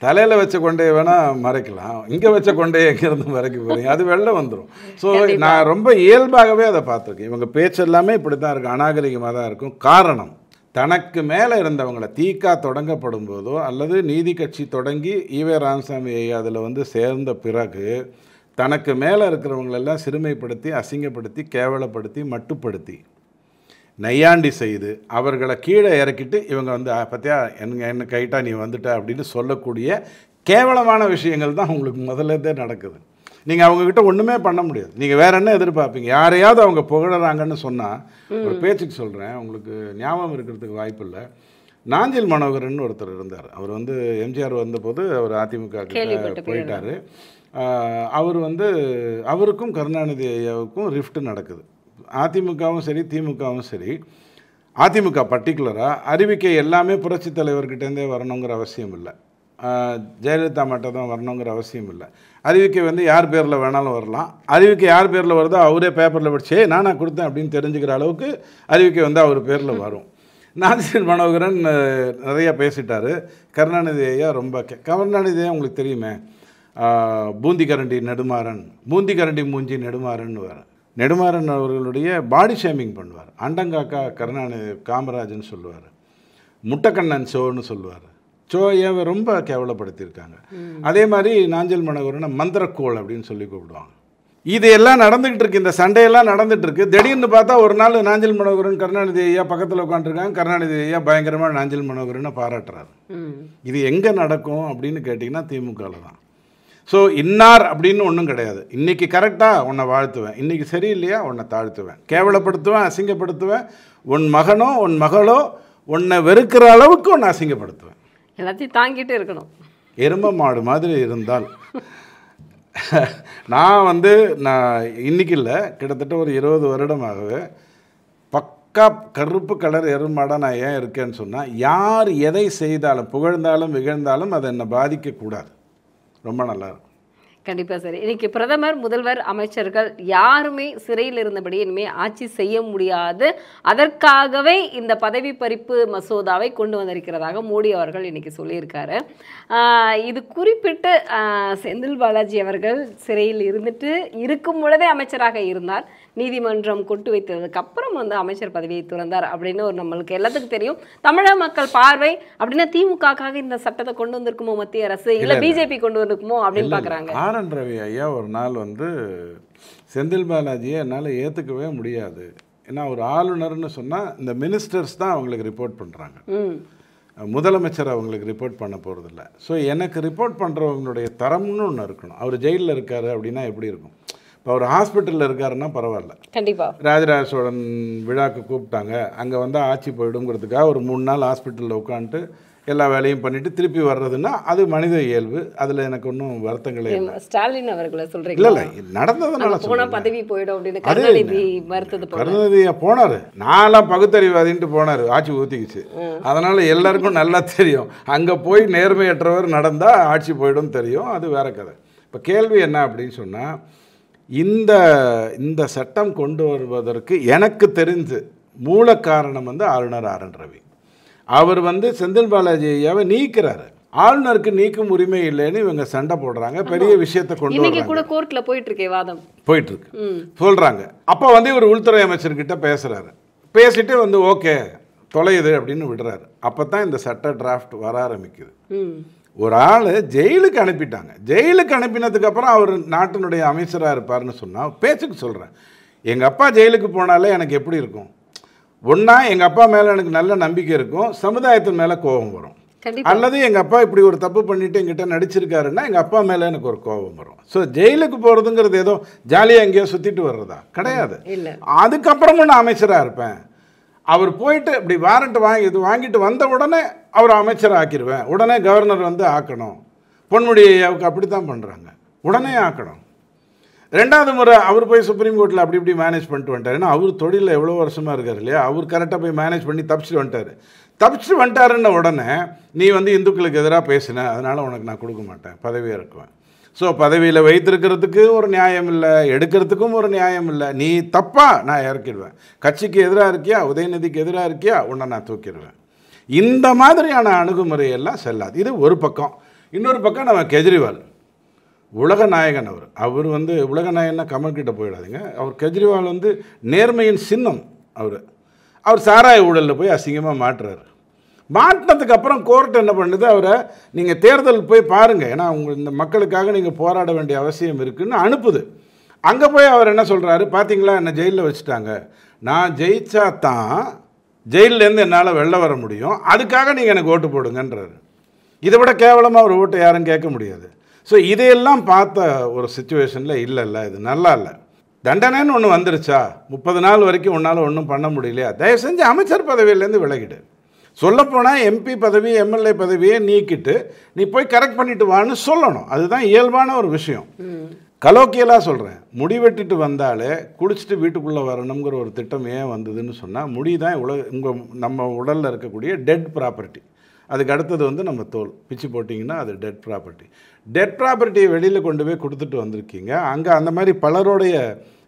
தலையில் வச்ச கொண்டையை வேணால் மறைக்கலாம், இங்கே வச்ச கொண்டையை எங்கேருந்து மறைக்க போகிறீங்க, அது வெளில வந்துடும். ஸோ நான் ரொம்ப இயல்பாகவே அதை பார்த்துருக்கேன். இவங்க பேச்சு எல்லாமே இப்படி தான் இருக்கும், அநாகரிகமாக தான் இருக்கும். காரணம், தனக்கு மேலே இருந்தவங்களை தீக்கா தொடங்கப்படும் போதோ அல்லது நீதி கட்சி தொடங்கி ஈவே ராமசாமி அதில் வந்து சேர்ந்த பிறகு தனக்கு மேலே இருக்கிறவங்களெல்லாம் சிறுமைப்படுத்தி, அசிங்கப்படுத்தி, கேவலப்படுத்தி, மட்டுப்படுத்தி, நையாண்டி செய்து அவர்களை கீழே இறக்கிட்டு இவங்க வந்து பார்த்தியா என்ன கைட்டா நீ வந்துட்ட அப்படின்னு சொல்லக்கூடிய கேவலமான விஷயங்கள் தான் உங்களுக்கு முதல்ல நடக்குது. நீங்கள் அவங்கக்கிட்ட ஒன்றுமே பண்ண முடியாது. நீங்கள் வேறு என்ன எதிர்பார்ப்பீங்க? யாரையாவது அவங்க புகழறாங்கன்னு சொன்னால், ஒரு பேச்சுக்கு சொல்கிறேன், உங்களுக்கு ஞாபகம் இருக்கிறதுக்கு வாய்ப்பு இல்லை, நாஞ்சில் மனோகரன் ஒருத்தர் இருந்தார். அவர் வந்து எம்ஜிஆர் வந்தபோது அவர் அதிமுக போயிட்டார். அவர் வந்து அவருக்கும் கருணாநிதி ஐயாவுக்கும் ரிஃப்ட் நடக்குது. அதிமுகவும் சரி திமுகவும் சரி, அதிமுக பர்டிகுலராக அறிவிக்கை எல்லாமே புரட்சித் தலைவர்கிட்டேருந்தே வரணுங்கிற அவசியம் இல்லை, ஜெயலலிதா மட்டும் தான் வரணுங்கிற அவசியம் இல்லை. அறிவிக்கை வந்து யார் பேரில் வேணாலும் வரலாம். அறிவிக்கை யார் பேரில் வருதோ அவரே பேப்பரில் படிச்சு நானாக கொடுத்தேன் அப்படின்னு தெரிஞ்சுக்கிற அளவுக்கு அறிவிக்கை வந்து அவர் பேரில் வரும். நாஞ்சில் மனோகரன் நிறையா பேசிட்டார். கருணாநிதி ஐயா ரொம்ப கருணாநிதி ஐயா உங்களுக்கு தெரியுமே, பூந்தி கரண்டி நெடுமாறன், பூந்தி கரண்டி மூஞ்சி நெடுமாறன்னு வர நெடுமாறன் அவர்களுடைய பாடி ஷேமிங் பண்ணுவார். அண்டங்காக்கா கருணாநிதி காமராஜன் சொல்லுவார், முட்டைக்கண்ணன் ஷோன்னு சொல்லுவார். ஷோயை ரொம்ப கேவலப்படுத்தியிருக்காங்க. அதே மாதிரி நாஞ்சில் மனோகரனை மந்திரக்கோள் அப்படின்னு சொல்லி கூப்பிடுவாங்க. இது எல்லாம் நடந்துகிட்டு இருக்கு, இந்த சண்டையெல்லாம் நடந்துட்டு இருக்கு. திடீர்னு பார்த்தா ஒரு நாள் நாஞ்சில் மனோகரன் கருணாநிதி ஐயா பக்கத்தில் உட்காந்துருக்காங்க. கருணாநிதி ஐயா பயங்கரமாக நாஞ்சில் மனோகரனை பாராட்டுறாரு. இது எங்கே நடக்கும் அப்படின்னு கேட்டிங்கன்னா திமுகவில் தான். ஸோ இன்னார் அப்படின்னு ஒன்றும் கிடையாது. இன்றைக்கி கரெக்டாக உன்னை வாழ்த்துவேன், இன்றைக்கி சரியில்லையா உன்னை தாழ்த்துவேன், கேவலப்படுத்துவேன், அசிங்கப்படுத்துவேன். உன் மகனோ உன் மகளோ உன்னை வெறுக்கிற அளவுக்கு உன்னை அசிங்கப்படுத்துவேன். எல்லாத்தையும் தாங்கிட்டு இருக்கணும். எருமை மாடு மாதிரி இருந்தால் நான் இன்றைக்கி இல்லை, கிட்டத்தட்ட ஒரு 20 வருடமாகவே பக்கா கருப்பு கலர் எருமாடாக நான் ஏன் இருக்கேன்னு சொன்னால், யார் எதை செய்தாலும் புகழ்ந்தாலும் விகழ்ந்தாலும் அதை என்னை பாதிக்கக்கூடாது. ரொம்ப நல்லாயிருக்கும். கண்டிப்பாக சரி. இன்னைக்கு பிரதமர், முதல்வர், அமைச்சர்கள் யாருமே சிறையில் இருந்தபடி இனிமேல் ஆட்சி செய்ய முடியாது, அதற்காகவே இந்த பதவி பறிப்பு மசோதாவை கொண்டு வந்திருக்கிறதாக மோடி அவர்கள் இன்னைக்கு சொல்லியிருக்காரு. இது குறிப்பிட்டு செந்தில் பாலாஜி அவர்கள் சிறையில் இருக்கும் பொழுதே அமைச்சராக இருந்தார். நீதிமன்றம் கொண்டு வைத்ததுக்கு அப்புறம் அமைச்சர் பதவியை துறந்தார் அப்படின்னு நம்மளுக்கு எல்லாத்துக்கும் தெரியும். தமிழக மக்கள் பார்வை அப்படின்னா திமுகக்காக இந்த சட்டத்தை கொண்டு வந்திருக்குமோ மத்திய அரசு, இல்லை பிஜேபி கொண்டு வந்திருக்குமோ அப்படின்னு பார்க்குறாங்க. ஆர்.என். ரவி ஐயா ஒரு நாள் செந்தில் பாலாஜியை என்னால் ஏற்றுக்கவே முடியாது. ஏன்னா ஒரு ஆளுநர்னு சொன்னால் இந்த மினிஸ்டர்ஸ் தான் அவங்களுக்கு ரிப்போர்ட் பண்ணுறாங்க, முதலமைச்சர் அவங்களுக்கு ரிப்போர்ட் பண்ண போகிறதில்ல. ஸோ எனக்கு ரிப்போர்ட் பண்ணுறவங்களுடைய தரம்னு ஒன்று இருக்கணும். அவர் ஜெயிலில் இருக்காரு அப்படின்னா எப்படி இருக்கும்? இப்போ அவர் ஹாஸ்பிட்டலில் இருக்காருன்னா பரவாயில்ல, கண்டிப்பாக ராஜராஜ சோழன் விழாவுக்கு கூப்பிட்டாங்க, அங்கே ஆட்சி போயிடுங்கிறதுக்காக ஒரு 3 நாள் ஹாஸ்பிட்டலில் உட்காந்துட்டு எல்லா வேலையும் பண்ணிட்டு திருப்பி வர்றதுன்னா அது மனித இயல்பு. அதில் எனக்கு ஒன்றும் வருத்தங்களே இல்லை. ஸ்டாலின் அவர்களை சொல்கிறீங்க? இல்லை நடந்ததுனால பதவி போயிடும் அப்படின்னு கருணாநிதி மறுத்தது. கருணாநிதியா போனார், நான்லாம் பகுத்தறிவாதின்ட்டு போனார், ஆட்சி ஊற்றிக்குச்சு. அதனால் எல்லாருக்கும் நல்லா தெரியும், அங்கே போய் நேர்மையற்றவர் நடந்தால் ஆட்சி போயிடும் தெரியும். அது வேற கதை. இப்போ கேள்வி என்ன அப்படின்னு சொன்னால், இந்த சட்டம் கொண்டு வருவதற்கு எனக்கு தெரிஞ்சு மூல காரணம் ஆளுநர் ஆர்.என். ரவி. அவர் செந்தில் பாலாஜி ஐயாவை நீக்கிறாரு. ஆளுநருக்கு நீக்கும் உரிமை இல்லைன்னு இவங்க சண்டை போடுறாங்க. பெரிய விஷயத்தை கொண்டு வராங்க. கூட கோர்ட்ல போயிட்டு இருக்கே வாதம் போயிட்டு இருக்கு சொல்றாங்க. அப்போ இவர் உள்துறை அமைச்சர்கிட்ட பேசுறாரு. பேசிட்டு ஓகே தொலையுது அப்படின்னு விடுறாரு. அப்போ தான் இந்த சட்ட டிராஃப்ட் வர ஆரம்பிக்குது. ஒரு ஆள் ஜெயிலுக்கு அனுப்பிட்டாங்க. ஜெயிலுக்கு அனுப்பினதுக்கு அப்புறம் அவர் நாட்டினுடைய அமைச்சராக இருப்பார்னு சொன்னால், பேச்சுக்கு சொல்கிறேன், எங்கள் அப்பா ஜெயிலுக்கு போனாலே எனக்கு எப்படி இருக்கும்? ஒன்றா எங்கள் அப்பா மேலே எனக்கு நல்ல நம்பிக்கை இருக்கும், சமுதாயத்தின் மேலே கோபம் வரும். அல்லது எங்கள் அப்பா இப்படி ஒரு தப்பு பண்ணிவிட்டு எங்கிட்ட நடிச்சிருக்காருன்னா எங்கள் அப்பா மேலே எனக்கு ஒரு கோபம் வரும். ஸோ ஜெயிலுக்கு போகிறதுங்கிறது ஏதோ ஜாலியாக எங்கேயோ சுற்றிட்டு வர்றதா கிடையாது. அதுக்கப்புறமும் நான் அமைச்சராக இருப்பேன். அவர் போயிட்டு இப்படி வாரண்ட் வாங்கிட்டு வந்த உடனே அவர் அமைச்சர் ஆக்கிடுவேன், உடனே கவர்னர் ஆக்கணும். பொன்முடி ஐயாவுக்கு அப்படி தான் பண்ணுறாங்க, உடனே ஆக்கணும். 2வது முறை அவர் போய் சுப்ரீம் கோர்ட்டில் அப்படி இப்படி மேனேஜ் பண்ணிட்டு வந்துட்டார். ஏன்னா அவர் தொழிலில் எவ்வளோ வருஷமாக இருக்கார் இல்லையா, அவர் கரெக்டாக போய் மேனேஜ் பண்ணி தப்பிச்சுட்டு வந்துட்டாருன்ன உடனே நீ இந்துக்களுக்கு எதிராக பேசின, அதனால் உனக்கு நான் கொடுக்க மாட்டேன், பதவியை இறக்குவேன். ஸோ பதவியில் வைத்திருக்கிறதுக்கு ஒரு நியாயம் இல்லை, எடுக்கிறதுக்கும் ஒரு நியாயம் இல்லை. நீ தப்பா நான் இறக்கிடுவேன். கட்சிக்கு எதிராக இருக்கியா, உதயநிதிக்கு எதிராக இருக்கியா, உன்னை நான் தூக்கிடுவேன். இந்த மாதிரியான அணுகுமுறையெல்லாம் செல்லாது. இது ஒரு பக்கம். இன்னொரு பக்கம் நம்ம கெஜ்ரிவால் உலக நாயகன். அவர் உலக நாயகன்னா கமல்கிட்ட போயிடாதீங்க. அவர் கெஜ்ரிவால் நேர்மையின் சின்னம். அவர் சாராய ஊழலில் போய் அசிங்கமாக மாட்டுறாரு. மாட்டினதுக்கு அப்புறம் கோர்ட் என்ன பண்ணுது, அவரை நீங்கள் தேர்தல் போய் பாருங்கள், ஏன்னா இந்த மக்களுக்காக நீங்கள் போராட வேண்டிய அவசியம் இருக்குதுன்னு அனுப்புது. அங்கே போய் அவர் என்ன சொல்கிறாரு, பார்த்தீங்களா என்னை ஜெயிலில் வச்சுட்டாங்க, நான் ஜெயிச்சா தான் ஜெயிலேருந்து என்னால் வெளில வர முடியும், அதுக்காக நீங்கள் எனக்கு ஓட்டு போடுங்கன்றாரு. இதை விட கேவலமாக ஒரு ஓட்டை யாரும் கேட்க முடியாது. ஸோ இதையெல்லாம் பார்த்த ஒரு சிச்சுவேஷனில் இல்லை இது நல்லா இல்லை. தண்டனைன்னு ஒன்று வந்துருச்சா, 30 நாள் வரைக்கும் உன்னால் ஒன்றும் பண்ண முடியலையா, தயவு செஞ்சு அமைச்சர் பதவியிலேருந்து விலகிடு. சொல்லப்போனால் எம்பி பதவி எம்எல்ஏ பதவியை நீக்கிட்டு நீ போய் கரெக்ட் பண்ணிட்டு வான்னு சொல்லணும். அதுதான் இயல்பான ஒரு விஷயம். கலோக்கியலாக சொல்கிறேன், முடி வெட்டிட்டு வந்தாலே குளிச்சுட்டு வீட்டுக்குள்ளே வரணுங்கிற ஒரு திட்டம் ஏன் வந்ததுன்னு சொன்னால், முடி தான் நம்ம உடலில் இருக்கக்கூடிய டெட் ப்ராப்பர்ட்டி. அதுக்கு அடுத்தது வந்து நம்ம தோல். பிச்சு போட்டிங்கன்னா அது டெட் ப்ராப்பர்ட்டி. டெட் ப்ராப்பர்ட்டியை வெளியில் கொண்டு போய் கொடுத்துட்டு வந்திருக்கீங்க. அங்கே அந்த மாதிரி பலருடைய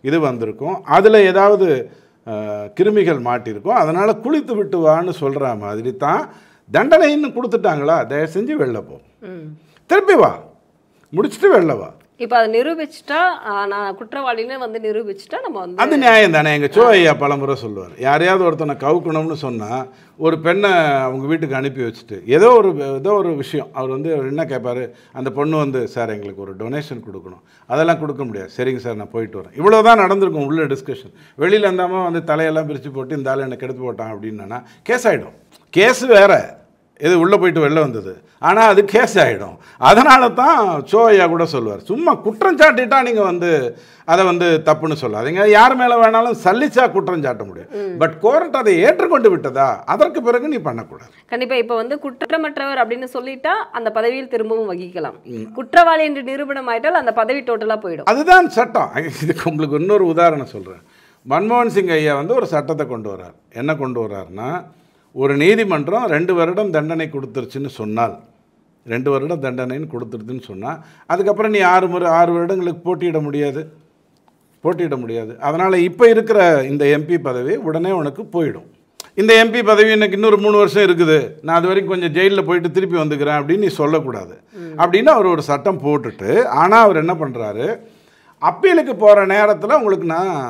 இது வந்திருக்கும். அதில் ஏதாவது கிருமிகள் மாட்டியிருக்கும். அதனால் குளித்து விட்டு வான்னு சொல்கிற மாதிரி தான் தண்டனைன்னு கொடுத்துட்டாங்களா, தயவு செஞ்சு வெளில போ, திருப்பி வா, முடிச்சுட்டு வெளில வா. இப்போ அதை நிரூபிச்சுட்டா, நான் குற்றவாளின்னு வந்து நிரூபிச்சுட்டா நம்ம வந்து அது நியாயம் தானே. எங்கள் சோ ஐயா பலமுறை சொல்லுவார், யாரையாவது ஒருத்தனை கவுக்கணும்னு சொன்னால் ஒரு பெண்ணை அவங்க வீட்டுக்கு அனுப்பி வச்சுட்டு ஏதோ ஒரு விஷயம் அவர் வந்து என்ன கேட்பார், அந்த பொண்ணு வந்து சார் எங்களுக்கு ஒரு டொனேஷன் கொடுக்கணும், அதெல்லாம் கொடுக்க முடியாது, சரிங்க சார் நான் போயிட்டு வரேன், இவ்வளோ தான் நடந்திருக்கும் உள்ள டிஸ்கஷன். வெளியில் இருந்தாமல் வந்து தலையெல்லாம் பிரித்து போட்டு இந்த ஆள் என்னை கெடுத்து போட்டான் அப்படின்னா கேஸ் ஆகிடும். கேஸு வேறு, இது உள்ளே போயிட்டு வெளில வந்தது, ஆனால் அது கேஸ் ஆகிடும். அதனால தான் சோ ஐயா கூட சொல்லுவார், சும்மா குற்றம் சாட்டிட்டா நீங்கள் வந்து அதை வந்து தப்புன்னு சொல்லாதீங்க, யார் மேலே வேணாலும் சல்லிச்சா குற்றம் சாட்ட முடியும், பட் கோர்ட் அதை ஏற்றுக்கொண்டு விட்டதா, அதற்கு பிறகு நீ பண்ணக்கூடாது. கண்டிப்பாக இப்போ வந்து குற்றமற்றவர் அப்படின்னு சொல்லிட்டா அந்த பதவியில் திரும்பவும் வகிக்கலாம். குற்றவாளி என்று நிரூபணம் ஆயிட்டால் அந்த பதவி டோட்டலாக போயிடும். அதுதான் சட்டம். இதுக்கு உங்களுக்கு இன்னொரு உதாரணம் சொல்கிறேன். மன்மோகன் சிங் ஐயா வந்து ஒரு சட்டத்தை கொண்டு வர்றார். என்ன கொண்டு வர்றாருன்னா, ஒரு நீதிமன்றம் 2 வருடம் தண்டனை கொடுத்துருச்சுன்னு சொன்னால், 2 வருடம் தண்டனைன்னு கொடுத்துருதுன்னு சொன்னால், அதுக்கப்புறம் நீ 6 வருடங்களுக்கு போட்டியிட முடியாது. அதனால் இப்போ இருக்கிற இந்த எம்பி பதவி உடனே உனக்கு போயிடும். இந்த எம்பி பதவி எனக்கு இன்னொரு 3 வருஷம் இருக்குது, நான் அது வரைக்கும் கொஞ்சம் ஜெயிலில் போயிட்டு திருப்பி வந்துக்கிறேன் அப்படின்னு நீ சொல்லக்கூடாது அப்படின்னு அவர் ஒரு சட்டம் போட்டுட்டு, ஆனால் அவர் என்ன பண்ணுறாரு, அப்பீலுக்கு போகிற நேரத்தில் உங்களுக்கு நான்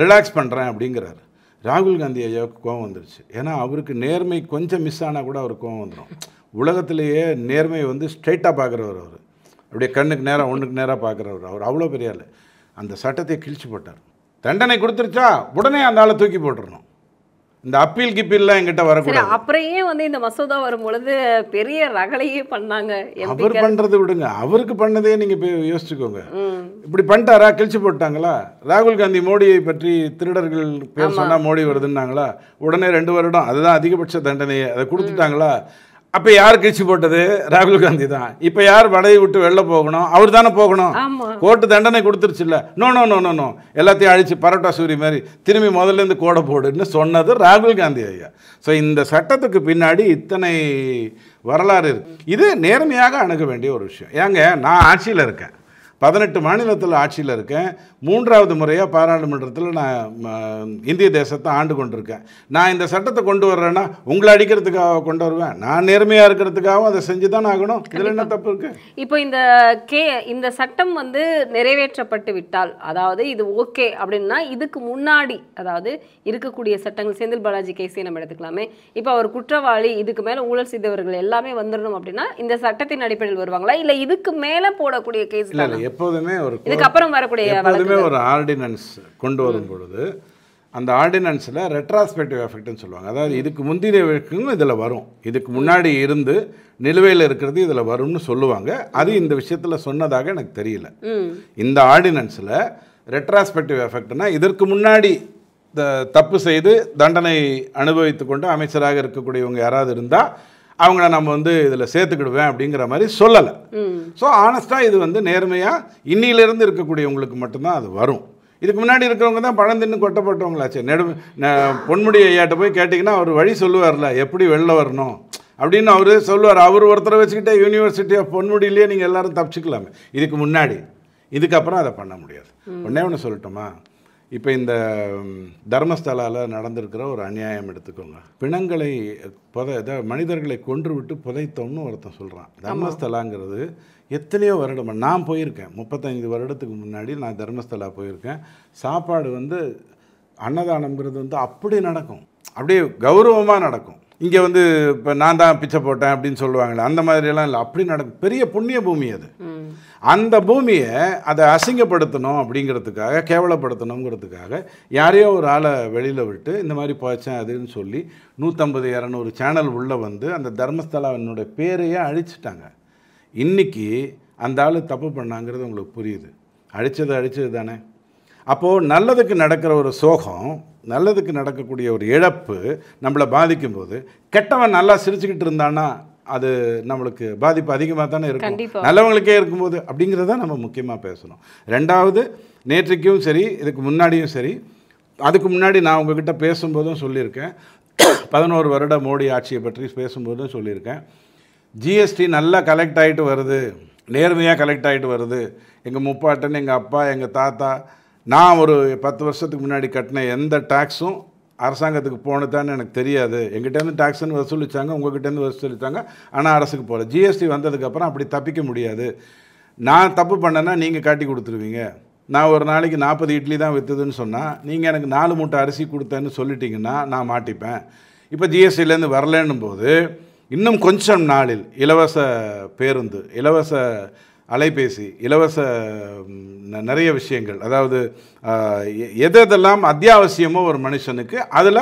ரிலாக்ஸ் பண்ணுறேன் அப்படிங்கிறாரு. ராகுல் காந்தி ஐயாவுக்கு கோவம் வந்துருச்சு. ஏன்னா அவருக்கு நேர்மை கொஞ்சம் மிஸ் ஆனால் கூட அவருக்கு கோவம் வந்துடும். உலகத்திலேயே நேர்மையை வந்து ஸ்ட்ரைட்டாக பார்க்குறவர் அவர், அப்படியே கண்ணுக்கு நேராக ஒன்றுக்கு நேராக பார்க்குறவர் அவர், அவ்வளோ பெரிய ஆள். அந்த சட்டத்தை கிழிச்சு போட்டார். தண்டனை கொடுத்துருச்சா உடனே அந்த ஆளை தூக்கி போட்டுடணும். இந்த அப்பீல் கிப்பீல்லாம் எங்கிட்ட வரக்கூடாது. அப்புறம் ஏன் வந்து இந்த மசோதா வரும் பொழுது பெரிய ரகளையே பண்ணாங்க. அவர் பண்ணுறதை விடுங்க, அவருக்கு பண்ணதே நீங்கள் போய் யோசிச்சுக்கோங்க. இப்படி பண்ணிட்டாரா, கிழிச்சு போட்டாங்களா? ராகுல் காந்தி மோடியை பற்றி திருடர்கள் பேர் சொன்னால் மோடி வருதுன்னாங்களா, உடனே 2 வருடம் அதுதான் அதிகபட்ச தண்டனையை அதை கொடுத்துட்டாங்களா? அப்போ யார் கிழிச்சு போட்டது? ராகுல் காந்தி தான். இப்போ யார் வடையை விட்டு வெளில போகணும்? அவர் தானே போகணும். கோர்ட்டு தண்டனை கொடுத்துருச்சுல்ல, no no no no no எல்லாத்தையும் அழிச்சு பரோட்டா சூரி மாதிரி திரும்பி முதல்லேருந்து கோடை போடுன்னு சொன்னது ராகுல் காந்தி ஐயா. ஸோ இந்த சட்டத்துக்கு பின்னாடி இத்தனை வரலாறு இருக்கு. இது நேர்மையாக அணுக வேண்டிய ஒரு விஷயம். ஏங்க, நான் ஆட்சியில் இருக்கேன், 18 மாநிலத்தில் ஆட்சியில் இருக்கேன், 3வது முறையாக பாராளுமன்றத்தில் நான் இந்திய தேசத்தை ஆண்டு கொண்டிருக்கேன். நான் இந்த சட்டத்தை கொண்டு வர்றேன்னா உங்களை அடிக்கிறதுக்காக கொண்டு வருவேன், நான் நேர்மையாக இருக்கிறதுக்காகவும் அதை செஞ்சு தான் ஆகணும். இதில் என்ன தப்பு இருக்கு? இப்போ இந்த சட்டம் வந்து நிறைவேற்றப்பட்டு விட்டால், அதாவது இது ஓகே அப்படின்னா, இதுக்கு முன்னாடி அதாவது இருக்கக்கூடிய சட்டங்கள், செந்தில் பாலாஜி கேஸை நம்ம எடுத்துக்கலாமே, இப்போ அவர் குற்றவாளி, இதுக்கு மேலே ஊழல் செய்தவர்கள் எல்லாமே வந்துடணும் அப்படின்னா இந்த சட்டத்தின் அடிப்படையில் வருவாங்களா, இல்லை இதுக்கு மேலே போடக்கூடிய கேஸ்? எப்போதுமே இதுக்கப்புறம் வரக்கூடிய ஒரு ஆர்டினன்ஸ் கொண்டு வரும் பொழுது அந்த ஆர்டினன்ஸில் ரெட்ராஸ்பெக்டிவ் எஃபெக்ட்னு சொல்லுவாங்க. அதாவது இதுக்கு முந்தைய வரைக்கும் இதில் வரும், இதுக்கு முன்னாடி இருந்து நிலுவையில் இருக்கிறது இதில் வரும்னு சொல்லுவாங்க. அது இந்த விஷயத்தில் சொன்னதாக எனக்கு தெரியல. இந்த ஆர்டினன்ஸில் ரெட்ராஸ்பெக்டிவ் எஃபெக்ட்னா இதற்கு முன்னாடி தப்பு செய்து தண்டனை அனுபவித்து கொண்டு அமைச்சராக இருக்கக்கூடியவங்க யாராவது இருந்தால் அவங்கள நம்ம வந்து இதில் சேர்த்துக்கிடுவேன் அப்படிங்கிற மாதிரி சொல்லலை. ஸோ ஆனஸ்ட்டாக இது வந்து நேர்மையாக இன்னிலிருந்து இருக்கக்கூடியவங்களுக்கு மட்டும்தான் அது வரும். இதுக்கு முன்னாடி இருக்கிறவங்க தான் பழம் தின்னு கொட்டப்பட்டவங்களாச்சு. பொன்முடி ஐயாட்ட போய் கேட்டிங்கன்னா அவர் வழி சொல்லுவார்ல, எப்படி வெளில வரணும் அப்படின்னு அவர் சொல்லுவார். அவர் ஒருத்தரை வச்சுக்கிட்டே யூனிவர்சிட்டி ஆஃப் பொன்முடியிலேயே நீங்கள் எல்லோரும் தப்பிச்சுக்கலாமே இதுக்கு முன்னாடி. இதுக்கப்புறம் அதை பண்ண முடியாது. ஒன்றே ஒன்று சொல்லட்டுமா, இப்போ இந்த தர்மஸ்தலாவில் நடந்திருக்கிற ஒரு அநியாயம் எடுத்துக்கோங்க. பிணங்களை மனிதர்களை கொன்று விட்டு புதைத்தோம்னு ஒருத்தன் சொல்கிறான். தர்மஸ்தலாங்கிறது எத்தனையோ வருடம் நான் போயிருக்கேன். 35 வருடத்துக்கு முன்னாடி நான் தர்மஸ்தலா போயிருக்கேன். சாப்பாடு வந்து அன்னதானம்ங்கிறது வந்து அப்படி நடக்கும், அப்படியே கௌரவமாக நடக்கும். இங்கே வந்து இப்போ நான் தான் பிச்சை போட்டேன் அப்படின்னு சொல்லுவாங்களே, அந்த மாதிரியெல்லாம் இல்லை, அப்படி நடக்கும். பெரிய புண்ணிய பூமி அது. அந்த பூமியை அதை அசிங்கப்படுத்தணும் அப்படிங்கிறதுக்காக, கேவலப்படுத்தணுங்கிறதுக்காக யாரையோ ஒரு ஆளை வெளியில் விட்டு இந்த மாதிரி போச்சேன் அதுன்னு சொல்லி 150-200 சேனல் உள்ளே வந்து அந்த தர்மஸ்தலாவினுடைய பேரையே அழிச்சிட்டாங்க. இன்றைக்கி அந்த ஆள் தப்பு பண்ணாங்கிறது உங்களுக்கு புரியுது. அழிச்சது தானே. அப்போது நல்லதுக்கு நடக்கிற ஒரு சோகம், நல்லதுக்கு நடக்கக்கூடிய ஒரு இழப்பு நம்மளை பாதிக்கும்போது, கெட்டவன் நல்லா சிரிச்சுக்கிட்டு இருந்தானா அது நம்மளுக்கு பாதிப்பு அதிகமாக தானே இருக்கும். கண்டிப்பா. நல்லவங்களுக்கே இருக்கும்போது அப்படிங்கிறத நம்ம முக்கியமாக பேசணும். ரெண்டாவது, நேற்றைக்கும் சரி இதுக்கு முன்னாடியும் சரி, அதுக்கு முன்னாடி நான் உங்ககிட்ட பேசும்போதும் சொல்லியிருக்கேன், 11 வருட மோடி ஆட்சியை பற்றி பேசும்போதும் சொல்லியிருக்கேன், ஜிஎஸ்டி நல்லா கலெக்ட் ஆகிட்டு வருது, நேர்மையாக கலெக்ட் ஆகிட்டு வருது. எங்கள் முப்பாட்டன், எங்கள் அப்பா, எங்கள் தாத்தா, நான் ஒரு 10 வருஷத்துக்கு முன்னாடி கட்டின எந்த டேக்ஸும் அரசாங்கத்துக்கு போனதான்னு எனக்கு தெரியாது. எங்கிட்டேருந்து டேக்ஸ்ன்னு வசூலித்தாங்க, உங்கள்கிட்டேருந்து வசூலித்தாங்க, ஆனால் அரசுக்கு போகல. ஜிஎஸ்டி வந்ததுக்கப்புறம் அப்படி தப்பிக்க முடியாது. நான் தப்பு பண்ணேன்னா நீங்கள் காட்டி கொடுத்துருவீங்க. நான் ஒரு நாளைக்கு 40 இட்லி தான் விற்றுதுன்னு சொன்னால், நீங்கள் எனக்கு 4 மூட்டை அரிசி கொடுத்தேன்னு சொல்லிட்டீங்கன்னா நான் மாட்டிப்பேன். இப்போ ஜிஎஸ்டிலேருந்து வரலன்னும் போது இன்னும் கொஞ்சம் நாளில் இலவச பேருந்து, இலவச அலைபேசி, இலவச நிறைய விஷயங்கள், அதாவது எதெல்லாம் அத்தியாவசியமோ ஒரு மனுஷனுக்கு அதில்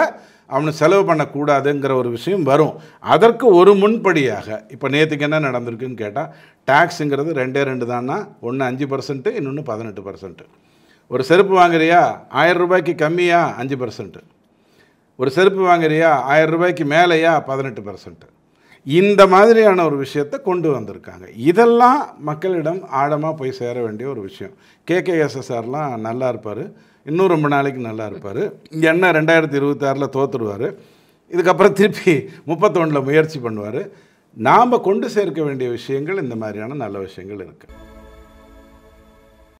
அவனு செலவு பண்ணக்கூடாதுங்கிற ஒரு விஷயம் வரும். அதற்கு ஒரு முன்படியாக இப்போ நேற்றுக்கு என்ன நடந்திருக்குன்னு கேட்டால், டேக்ஸுங்கிறது 2 தான்னா, ஒன்று 5%, இன்னொன்று 18%. ஒரு செருப்பு வாங்குறியா 1000 ரூபாய்க்கு கம்மியா 5%, ஒரு செருப்பு வாங்குறியா 1000 ரூபாய்க்கு மேலேயா 18%. இந்த மாதிரியான ஒரு விஷயத்தை கொண்டு வந்திருக்காங்க. இதெல்லாம் மக்களிடம் ஆழமாக போய் சேர வேண்டிய ஒரு விஷயம். கேகேஎஸ்எஸ்ஆர்லாம் நல்லா இருப்பார், இன்னும் ரொம்ப நாளைக்கு நல்லா இருப்பார். என்ன 2026 தோற்றுருவார், இதுக்கப்புறம் திருப்பி 31 முயற்சி பண்ணுவார். நாம் கொண்டு சேர்க்க வேண்டிய விஷயங்கள் இந்த மாதிரியான நல்ல விஷயங்கள் இருக்குது.